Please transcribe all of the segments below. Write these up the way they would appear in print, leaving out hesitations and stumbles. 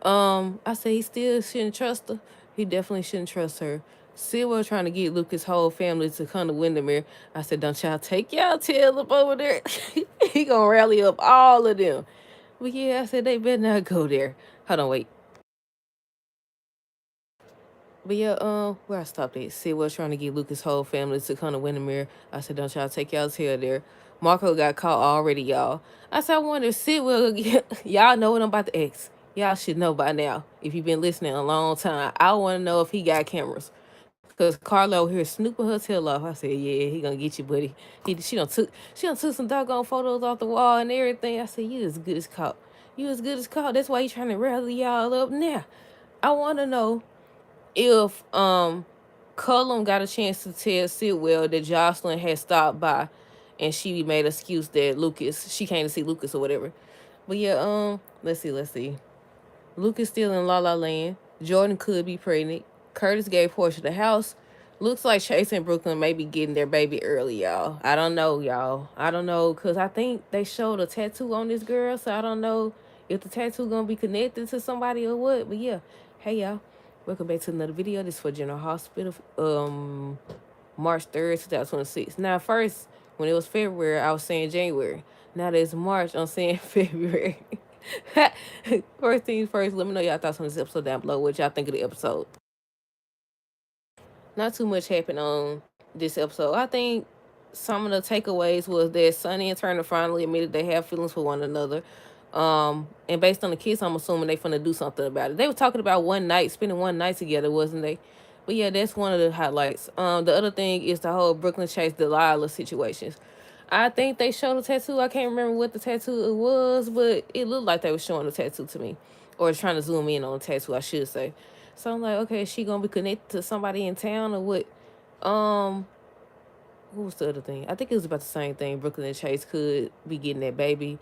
I said he still shouldn't trust her. He definitely shouldn't trust her. Sylvia trying to get Lucas' whole family to come to Windermere. I said, don't y'all take y'all tail up over there. He gonna rally up all of them. But yeah, I said they better not go there. Hold on, wait. But yeah, where I stopped at, Sylvia trying to get Lucas' whole family to come to Windermere. I said, don't y'all take y'all tail there. Marco got caught already, y'all. I said, I wonder if Sid will get, y'all know what I'm about to ask. Y'all should know by now if you've been listening a long time. I want to know if he got cameras. Cause Carlo here snooping her tail off. I said, yeah, he gonna get you, buddy. She done took some doggone photos off the wall and everything. I said, you as good as caught. You as good as caught. That's why he trying to rally y'all up now. I wanna know if Cullum got a chance to tell Sidwell that Jocelyn had stopped by and she made an excuse that Lucas, she came to see Lucas or whatever. But yeah, let's see. Lucas still in La La Land. Jordan could be pregnant. Curtis gave Portia the house. Looks like Chase and Brooklyn may be getting their baby early, y'all. I don't know, y'all. I don't know, because I think they showed a tattoo on this girl, so I don't know if the tattoo going to be connected to somebody or what. But yeah, hey, y'all. Welcome back to another video. This is for General Hospital, March 3rd, 2026. Now, first, when it was February, I was saying January. Now that it's March, I'm saying February. First things first, let me know y'all thoughts on this episode down below. What y'all think of the episode? Not too much happened on this episode. I think some of the takeaways was that Sonny and Turner finally admitted they have feelings for one another. And based on the kiss, I'm assuming they finna do something about it. They were talking about one night, spending one night together, wasn't they? But yeah, that's one of the highlights. The other thing is the whole Brooklyn Chase Delilah situations. I think they showed a tattoo. I can't remember what the tattoo it was, but it looked like they were showing the tattoo to me. Or trying to zoom in on the tattoo, I should say. So I'm like, okay, is she gonna be connected to somebody in town or what? What was the other thing? I think it was about the same thing. Brooklyn and Chase could be getting that baby.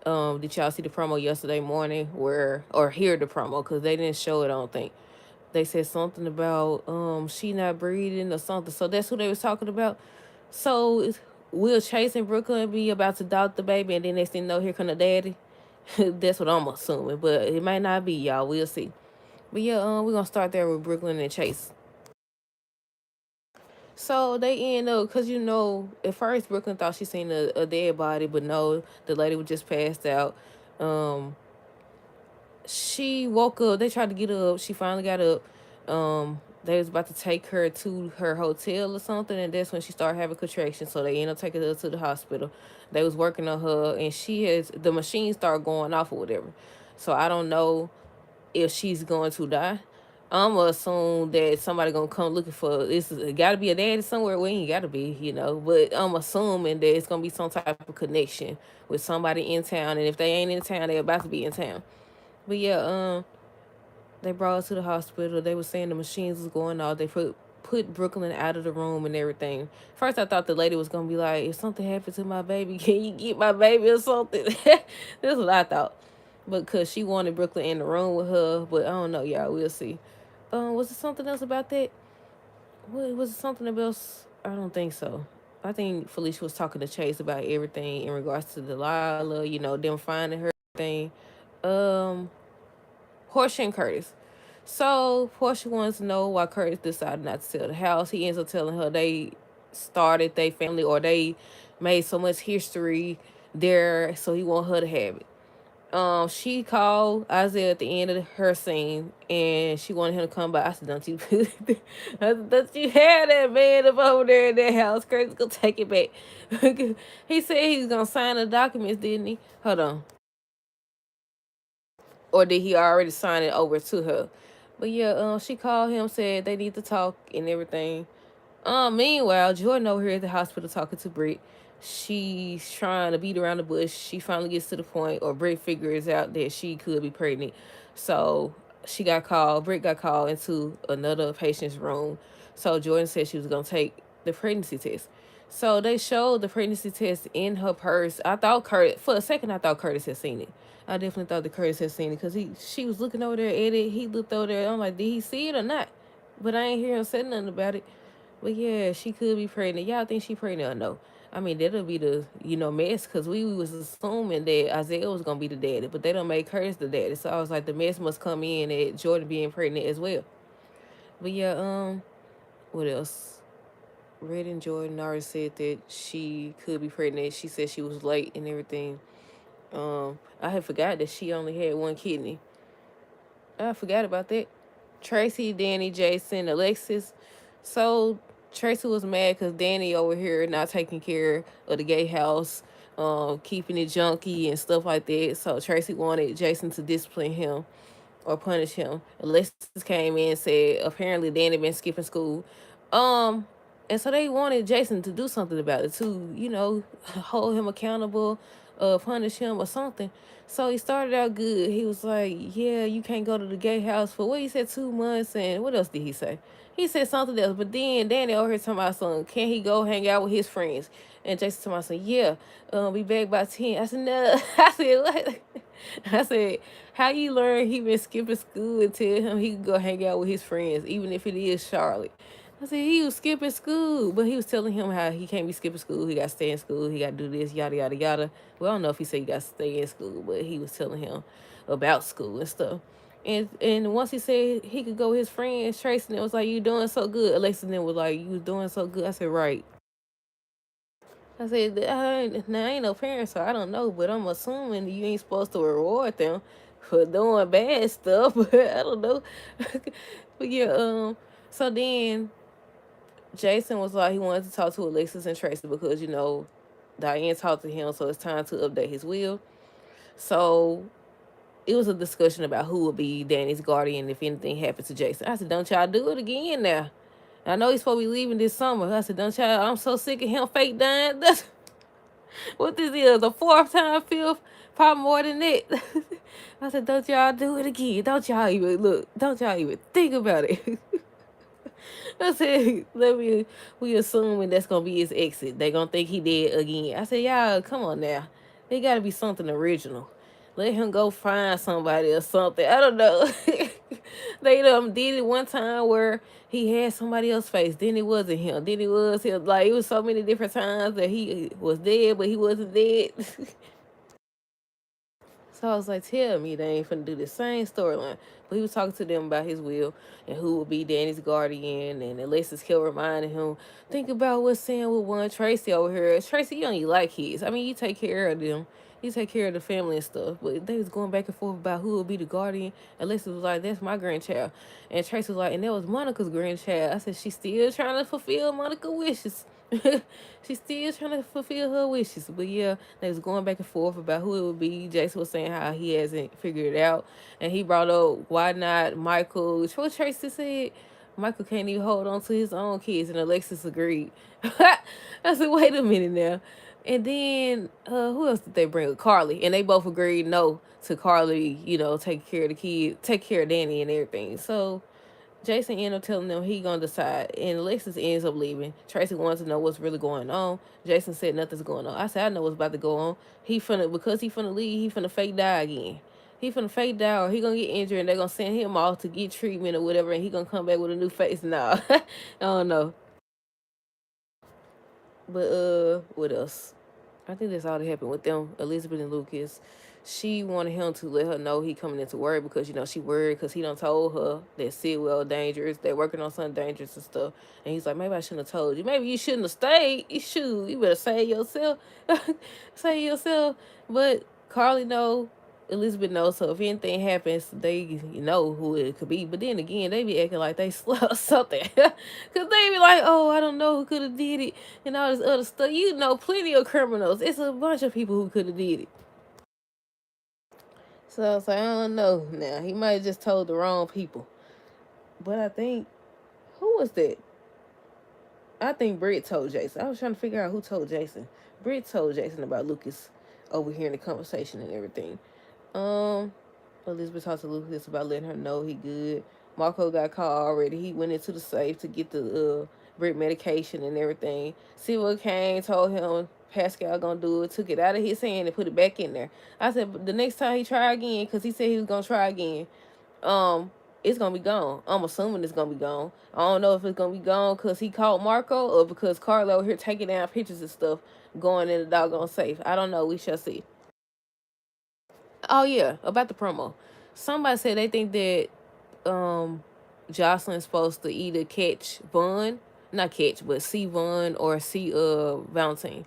Did y'all see the promo yesterday morning or hear the promo? Because they didn't show it, I don't think. They said something about she not breathing or something. So that's who they was talking about. So will Chase and Brooklyn be about to adopt the baby and then next thing you know, here come the daddy? That's what I'm assuming. But it might not be, y'all. We'll see. But yeah, we're gonna start there with Brooklyn and Chase. So they end up, cause at first Brooklyn thought she seen a dead body, but no, the lady was just passed out. Um, she woke up. They tried to get her up. She finally got up. They was about to take her to her hotel or something, and that's when she started having contractions. So they ended up taking her to the hospital. They was working on her, and the machine started going off or whatever. So I don't know if she's going to die. I'm gonna assume that somebody gonna come looking for this. It gotta be a daddy somewhere. We ain't gotta be. But I'm assuming that it's gonna be some type of connection with somebody in town. And if they ain't in town, they about to be in town. But yeah, they brought us to the hospital. They were saying the machines was going off. They put Brooklyn out of the room and everything. First, I thought the lady was gonna be like, if something happened to my baby, can you get my baby or something? That's what I thought. But because she wanted Brooklyn in the room with her, but I don't know, y'all. We'll see. Was it something else about that? Was it something else? I don't think so. I think Felicia was talking to Chase about everything in regards to Delilah. Them finding her thing. Portia and Curtis. So Portia wants to know why Curtis decided not to sell the house. He ends up telling her they started their family or they made so much history there, so he want her to have it. She called Isaiah at the end of her scene, and she wanted him to come by. I said, "Don't you, don't you have that man up over there in that house? Curtis gonna take it back." He said he's gonna sign the documents, didn't he? Hold on. Or did he already sign it over to her? But yeah, she called him, said they need to talk and everything. Meanwhile, Jordan over here at the hospital talking to Britt. She's trying to beat around the bush. She finally gets to the point, or Britt figures out that she could be pregnant. So Britt got called into another patient's room. So Jordan said she was going to take the pregnancy test. So they showed the pregnancy test in her purse. For a second, I thought Curtis had seen it. I definitely thought that Curtis had seen it because she was looking over there at it. He looked over there. I'm like, did he see it or not? But I ain't hear him say nothing about it. But yeah, she could be pregnant. Y'all think she pregnant or no? I mean, that'll be the mess because we was assuming that Isaiah was gonna be the daddy, but they don't make Curtis the daddy. So I was like, the mess must come in at Jordan being pregnant as well. But yeah, what else? Red and Jordan already said that she could be pregnant. She said she was late and everything. I had forgot that she only had one kidney. I forgot about that. Tracy, Danny, Jason, Alexis. So Tracy was mad because Danny over here not taking care of the gay house, keeping it junky and stuff like that. So Tracy wanted Jason to discipline him or punish him. Alexis came in and said apparently Danny been skipping school. Um, and so they wanted Jason to do something about it, to, hold him accountable, punish him or something. So he started out good. He was like, yeah, you can't go to the gay house for what he said, 2 months, and what else did he say? He said something else, but then Danny over here talking about something. Can he go hang out with his friends? And Jason talking about something, yeah, be back by 10. I said, no. I said, what? I said, how you learn he been skipping school and tell him he could go hang out with his friends, even if it is Charlotte? I said, he was skipping school, but he was telling him how he can't be skipping school. He got to stay in school. He got to do this, yada, yada, yada. Well, I don't know if he said he got to stay in school, but he was telling him about school and stuff. And once he said he could go with his friends, Tracy, and it was like, you doing so good. Alexis then was like, you was doing so good. I said, right. I said, now I ain't no parent, so I don't know, but I'm assuming you ain't supposed to reward them for doing bad stuff, but I don't know. But yeah, so then Jason was like, he wanted to talk to Alexis and Tracy because, Diane talked to him, so it's time to update his will. So it was a discussion about who would be Danny's guardian if anything happened to Jason. I said, don't y'all do it again now. I know he's supposed to be leaving this summer. I said, don't y'all, I'm so sick of him fake dying. What this is, the fourth time, fifth, probably more than that. I said, don't y'all do it again. Don't y'all even look. Don't y'all even think about it. I said, we assuming that's gonna be his exit. They gonna think he did again. I said, y'all, come on now. There gotta be something original. Let him go find somebody or something. I don't know. They did it one time where he had somebody else's face. Then it wasn't him. Then it was him. Like, it was so many different times that he was dead, but he wasn't dead. So I was like, tell me they ain't finna do the same storyline. But he was talking to them about his will and who would be Danny's guardian. And Alexis kept reminding him, think about what Sam would want. Tracy over here. Tracy, you don't even like kids. I mean, you take care of them. You take care of the family and stuff. But they was going back and forth about who would be the guardian. Alexis was like, that's my grandchild. And Tracy was like, and that was Monica's grandchild. I said, she's still trying to fulfill Monica's wishes. She's still trying to fulfill her wishes. But yeah, they was going back and forth about who it would be. Jason was saying how he hasn't figured it out. And he brought up, why not Michael? What Tracy said? Michael can't even hold on to his own kids. And Alexis agreed. I said, wait a minute now. And then, who else did they bring up? Carly. And they both agreed no to Carly, take care of the kids, take care of Danny and everything. So Jason ended up telling them he gonna decide, and Alexis ends up leaving. Tracy wants to know what's really going on. Jason said nothing's going on. I said I know what's about to go on. Because he finna leave. He finna fake die again. He finna fake die, or he gonna get injured, and they gonna send him off to get treatment or whatever, and he gonna come back with a new face. Nah, I don't know. But what else? I think that's all that happened with them, Elizabeth and Lucas. She wanted him to let her know he coming into work because, she worried because he done told her that Sidwell dangerous. They're working on something dangerous and stuff. And he's like, maybe I shouldn't have told you. Maybe you shouldn't have stayed. You better save yourself. Save yourself. But Carly know, Elizabeth knows, so if anything happens, they know who it could be. But then again, they be acting like they slept something. Because they be like, oh, I don't know who could have did it and all this other stuff. You know plenty of criminals. It's a bunch of people who could have did it. So I was like, I don't know now. He might have just told the wrong people. But I think, who was that? I think Britt told Jason. I was trying to figure out who told Jason. Britt told Jason about Lucas overhearing the conversation and everything. Um, Elizabeth talked to Lucas about letting her know he good. Marco got caught already. He went into the safe to get the Britt medication and everything. See what came, told him Pascal gonna do it, took it out of his hand and put it back in there. I said, but the next time he try again, because he said he was gonna try again, um, it's gonna be gone. I'm assuming it's gonna be gone. I don't know if it's gonna be gone because he called Marco or because Carla over here taking down pictures and stuff going in the doggone safe. I don't know. We shall see. Oh yeah, about the promo. Somebody said they think that Jocelyn's supposed to either catch Vaughn, not catch, but see Vaughn or see Valentine.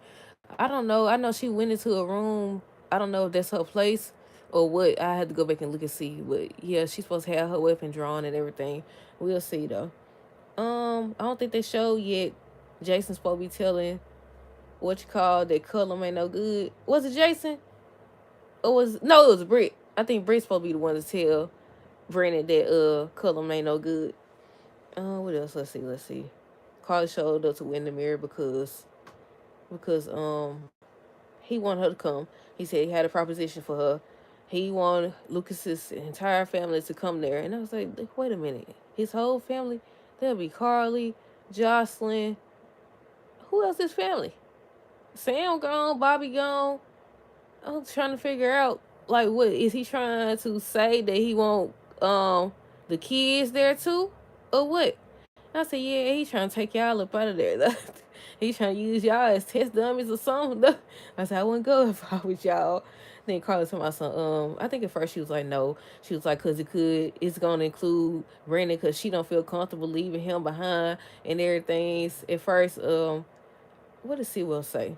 I don't know. I know she went into a room. I don't know if that's her place or what. I had to go back and look and see. But yeah, she's supposed to have her weapon drawn and everything. We'll see though. I don't think they showed yet. Jason's supposed to be telling what you call that Cullum ain't no good. Was it Jason? Or was no? It was Britt. I think Britt's supposed to be the one to tell Brandon that Cullum ain't no good. What else? Let's see. Carly showed up to win the mirror because he wanted her to come. He said he had a proposition for her. He wanted Lucas's entire family to come there. And I was like, wait a minute. His whole family? There'll be Carly, Jocelyn. Who else is family? Sam gone, Bobby gone. I'm trying to figure out, like, what is he trying to say that he want the kids there too? Or what? I said, yeah, he trying to take y'all up out of there. He trying to use y'all as test dummies or something. I said, I wouldn't go if I was y'all. Then Carla told my son, I think at first she was like, no. She was like, because it's going to include Brandon because she don't feel comfortable leaving him behind and everything. At first, what does Sewell say?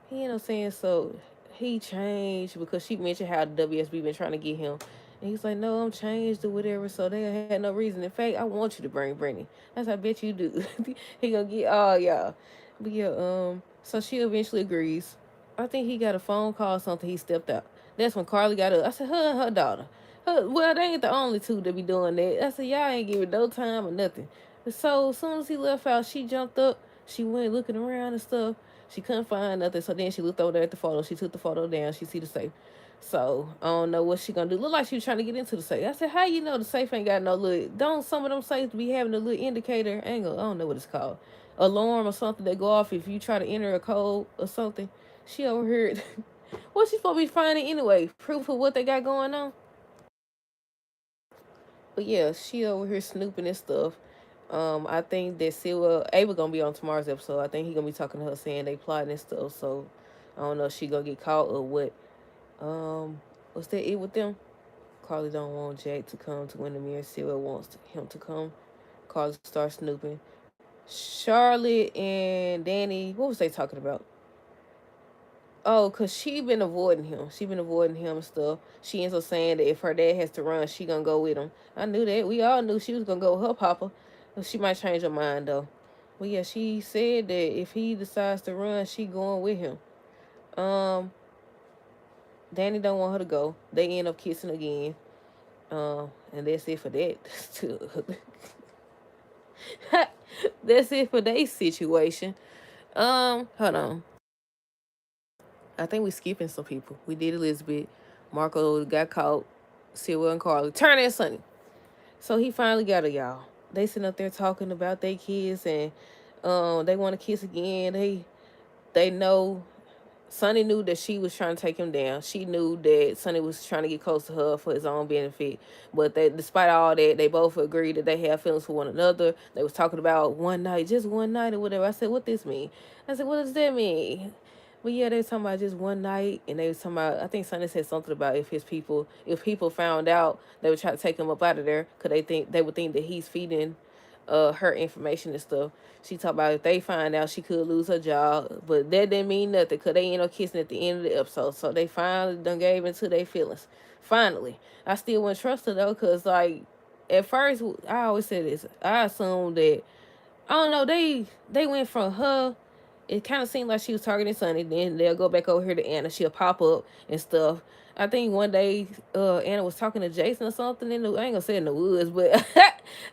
He ended up saying so he changed because she mentioned how the WSB been trying to get him. And he's like, no, I'm changed or whatever, so they had no reason. In fact, I want you to bring Brittany. That's I bet you do. He gonna get all y'all. But yeah, so she eventually agrees. I think he got a phone call or something, he stepped out. That's when Carly got up. I said, her and her daughter. Well, they ain't the only two that be doing that. I said, y'all ain't giving no time or nothing. So as soon as he left out, she jumped up. She went looking around and stuff. She couldn't find nothing, so then she looked over there at the photo. She took the photo down. She see the safe. So I don't know what she gonna do. Look like she was trying to get into the safe. I said, how you know the safe ain't got no little? Don't some of them safes be having a little indicator angle? I don't know what it's called, alarm or something that go off if you try to enter a code or something. She overheard. What she supposed to be finding anyway? Proof of what they got going on. But yeah, she over here snooping and stuff. I think that Ava gonna be on tomorrow's episode. I think he gonna be talking to her saying they plotting and stuff. So I don't know if she gonna get caught or what. Was that it with them? Carly don't want Jack to come to Windermere. Sewell wants him to come. Carly starts snooping. Charlotte and Danny, what was they talking about? Oh, cause she been avoiding him. She been avoiding him and stuff. She ends up saying that if her dad has to run, she gonna go with him. I knew that. We all knew she was gonna go with her papa. But she might change her mind though. But yeah, she said that if he decides to run, she going with him. Um, Danny don't want her to go. They end up kissing again. And that's it for that. That's it for their situation. Hold on. I think we skipping some people. We did Elizabeth. Marco got caught. Sewell and Carly. Turn that Sonny. So he finally got her, y'all. They sitting up there talking about their kids and they want to kiss again. They know Sonny knew that she was trying to take him down. She knew that Sonny was trying to get close to her for his own benefit. But despite all that, they both agreed that they have feelings for one another. They was talking about one night, just one night or whatever. I said, what this mean? I said, what does that mean? But yeah, they was talking about just one night, and they was talking about, I think Sonny said something about if people found out, they would try to take him up out of there, because they would think that he's feeding her information and stuff. She talked about if they find out she could lose her job, but that didn't mean nothing because they end up kissing at the end of the episode. So they finally done gave into their feelings. Finally, I still wouldn't trust her though, cause like at first I always say this. I assumed that I don't know. They went from her. It kind of seemed like she was targeting Sunny. Then they'll go back over here to Anna. She'll pop up and stuff. I think one day Anna was talking to Jason or something in the, I ain't gonna say in the woods, but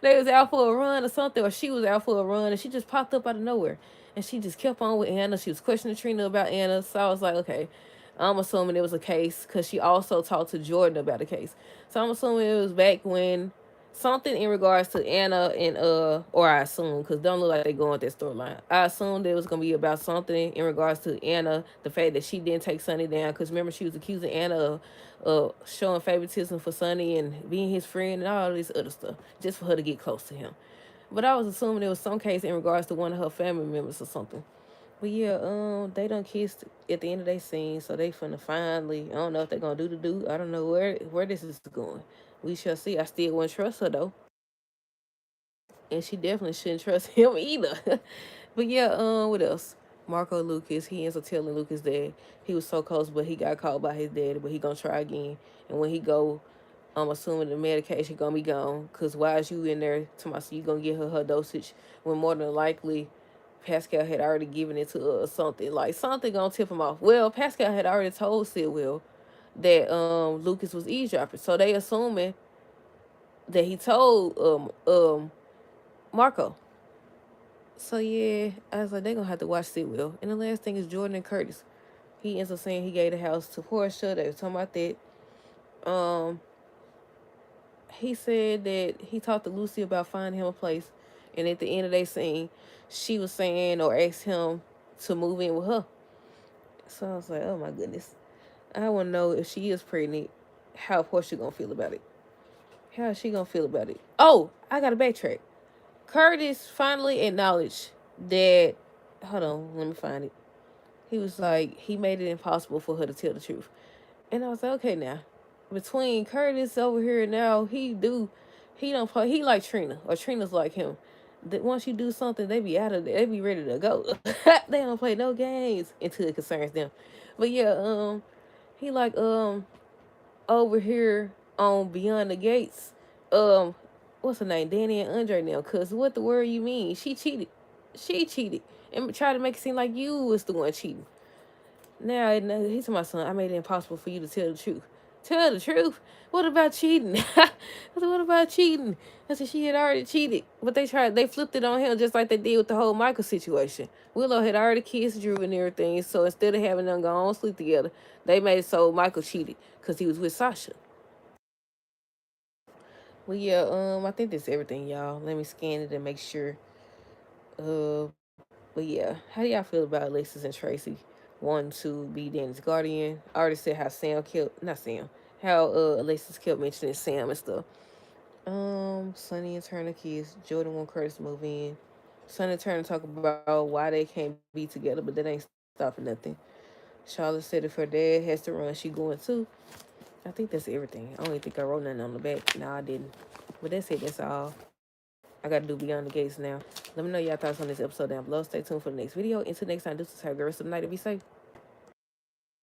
they was out for a run or something, or she was out for a run, and she just popped up out of nowhere. And she just kept on with Anna. She was questioning Trina about Anna. So I was like, okay, I'm assuming it was a case because she also talked to Jordan about the case. So I'm assuming it was back when something in regards to Anna and or I assume, because don't look like they going with that storyline. I assumed it was gonna be about something in regards to Anna, the fact that she didn't take Sonny down, because remember she was accusing Anna of showing favoritism for Sonny and being his friend and all this other stuff just for her to get close to him. But I was assuming it was some case in regards to one of her family members or something. But yeah, they done kissed at the end of their scene, so they finna finally. I don't know if they're gonna do the do. I don't know where this is going. We shall see. I still wouldn't trust her though, and she definitely shouldn't trust him either. But yeah, what else? Marco Lucas, he ends up telling Lucas that he was so close, but he got caught by his daddy. But he gonna try again, and when he go, I'm assuming the medication gonna be gone. Cause why is you in there to my so you gonna get her dosage when more than likely Pascal had already given it to her or something. Like something gonna tip him off. Well, Pascal had already told Sidwell that Lucas was eavesdropping. So they assuming that he told Marco. So yeah, I was like, they gonna have to watch Sidwell. And the last thing is Jordan and Curtis. He ends up saying he gave the house to Portia. They were talking about that. Um, he said that he talked to Lucy about finding him a place, and at the end of their scene, she was saying or asked him to move in with her. So I was like, oh my goodness. I want to know if she is pregnant, how Portia gonna feel about it. How is she gonna feel about it? Oh, I gotta backtrack. Curtis finally acknowledged that. Hold on, let me find it. He was like, he made it impossible for her to tell the truth. And I was like, okay, now between Curtis over here now, he don't play. He like Trina, or Trina's like him. That once you do something, they be out of there. They be ready to go. They don't play no games until it concerns them. But yeah, he like over here on Beyond the Gates. What's her name? Danny and Andre now. Cause what the word you mean? She cheated. She cheated and tried to make it seem like you was the one cheating. Now he's my son. I made it impossible for you to tell the truth. Tell the truth. What about cheating? I said, what about cheating? I said she had already cheated, but they flipped it on him just like they did with the whole Michael situation. Willow had already kissed Drew and everything, so instead of having them go on sleep together, they made it so Michael cheated because he was with Sasha. Well, yeah, I think that's everything, y'all. Let me scan it and make sure. Uh, but yeah, how do y'all feel about Alexis and Tracy wanting to be Danny's guardian? I already said how Sam kept, not Sam, how Alexis kept mentioning Sam and stuff. Sonny and Turner kids. Jordan want Curtis to move in. Sonny and Turner talk about why they can't be together, but that ain't stopping nothing. Charlotte said if her dad has to run, she going too. I think that's everything. I don't even think I wrote nothing on the back. No, I didn't. But that's it. That's all. I gotta do Beyond the Gates now. Let me know y'all thoughts on this episode down below. Stay tuned for the next video. Until next time, this is have the rest of the night to be safe.